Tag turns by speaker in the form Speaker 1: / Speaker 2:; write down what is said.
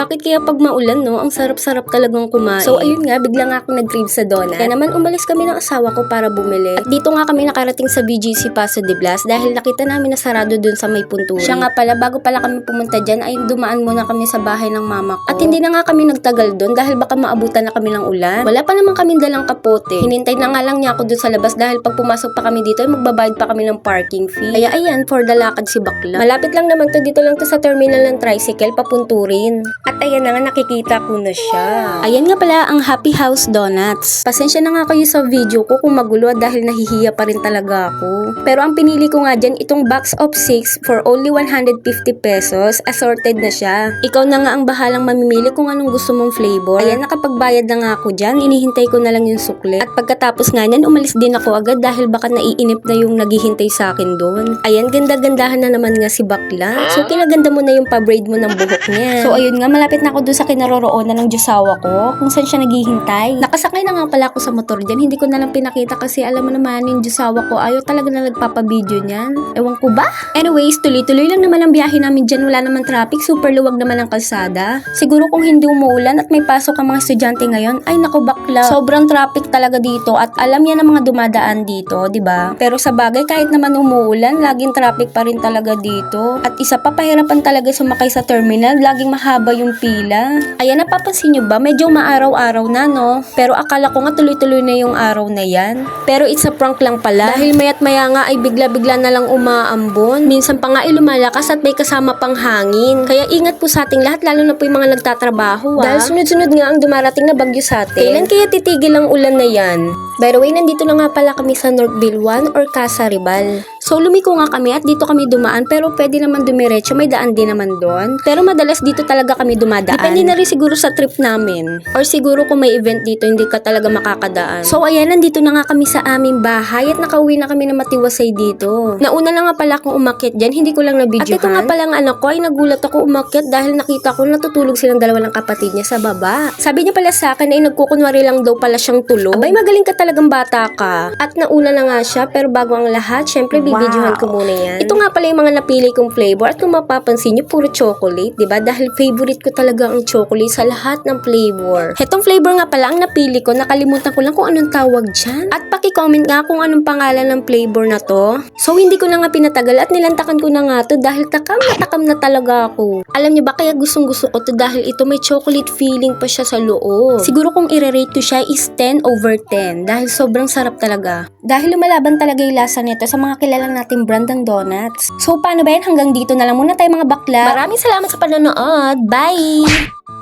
Speaker 1: Bakit kaya pag maulan, no? Ang sarap-sarap talagang kumain. So, ayun nga, bigla nga akong nag-crave sa donut. Kaya naman umalis kami ng asawa ko para bumili. At dito nga kami nakarating sa BGC Paso de Blas dahil nakita namin na sarado dun sa may punturi. Siya nga pala, bago pala kami pumunta dyan, ay dumaan muna kami sa bahay ng mama ko. At hindi na nga kami nagtagal dun dahil baka maabutan na kami ng ulan. Wala pa naman kami dalang kapote. Hinintay na nga lang niya ako dun sa labas dahil pag pumasok pa kami dito ay magbabayad pa kami ng parking fee. Kaya ayan, for the lakad si bakla. Malapit lang naman to, dito lang to sa terminal ng tricycle papunturin. At ayan na nga, nakikita ko na siya. Ayan nga pala ang Happy House Donuts. Pasensya na nga kayo sa video ko kung magulo dahil nahihiya pa rin talaga ako. Pero ang pinili ko nga dyan, itong box of 6 for only 150 pesos. Assorted na siya. Ikaw na nga ang bahalang mamimili kung anong gusto mong flavor. Ayan, nakapagbayad na nga ako dyan. Inihintay ko na lang yung sukle. At pagkatapos nga nyan, umalis din ako agad dahil baka naiinip na yung naghihintay sa akin doon. Ayan, ganda-gandahan na naman nga si bakla. So, kinaganda mo na yung pa-braid mo ng buhok niya. So, ayun nga, malapit na ako doon sa kinaroroonan ng Diyosawa ko, kung saan siya naghihintay. Nakasakay na nga pala ako sa motor dyan. Hindi ko na lang pinakita kasi alam mo naman yung Diyosawa ko, ayaw talaga na nagpapabideo niyan. Ewan ko ba? Anyways, tuloy-tuloy lang naman ang biyahe namin dyan. Wala naman traffic. Super luwag naman ang kalsada. Siguro kung hindi umuulan at may pasok ang mga estudyante ngayon, ay naku bakla. Sobrang traffic talaga dito at alam yan ng mga dumadaan dito, di ba? Pero sa bagay, kahit naman umuulan, laging traffic pa rin talaga dito. At isa pa, pahirapan talaga sumakay sa terminal. Laging mahaba yung pila. Ayan, napapansin nyo ba? Medyo maaraw-araw na, no? Pero akala ko nga tuloy-tuloy na yung araw na yan. Pero it's a prank lang pala. Dahil maya't maya nga ay bigla-bigla na lang umaambon. Minsan pa nga ay lumalakas at may kasama pang hangin. Kaya ingat po sa ating lahat, lalo na po yung mga nagtatrabaho, Dahil sunod-sunod nga ang dumarating na bagyo sa atin. Kailan kaya titigil ang ulan na yan? By the way, nandito na nga pala kami sa Northville 1 or Casa Ribal. So, lumiko nga kami at dito kami dumaan pero pwede naman dumiretso, may daan din naman doon. Pero madalas dito talaga kami dumadaan. Depende na rin siguro sa trip namin. Or siguro kung may event dito, hindi ka talaga makakadaan. So, ayan, nandito na nga kami sa aming bahay at nakauwi na kami na matiwasay dito. Nauna na nga pala akong umakyat dyan, hindi ko lang nabidyohan. At ito nga pala ang anak ko, ay nagulat ako umakyat dahil nakita ko natutulog silang dalawa ng kapatid niya sa baba. Sabi niya pala sa akin ay nagkukunwari lang daw pala siyang tulog. Abay, magaling ka talagang bata ka. At nauna na nga siya, pero bago ang lahat, syempre bibidyohan ko muna yan. Ito nga pala yung mga napili kong flavor at kung mapapansin nyo, puro chocolate, diba? Dahil favorite ko talaga ang chocolate sa lahat ng flavor. Itong flavor nga pala ang napili ko, nakalimutan ko lang kung anong tawag dyan. At paki-comment nga kung anong pangalan ng flavor na to. So, hindi ko na nga pinatagal at nilantakan ko na nga to dahil takam na talaga ako. Alam nyo ba kaya gustong-gusto ko to dahil ito may chocolate feeling pa siya sa loob. Siguro kung i-rate ko siya is 10 over 10 dahil sobrang sarap talaga. Dahil lumalaban talaga yung lasa nito sa mga kilalang nating brand ng donuts. So, paano ba yan? Hanggang dito na lang muna tayo mga bakla. Maraming salamat sa panonood. Bye!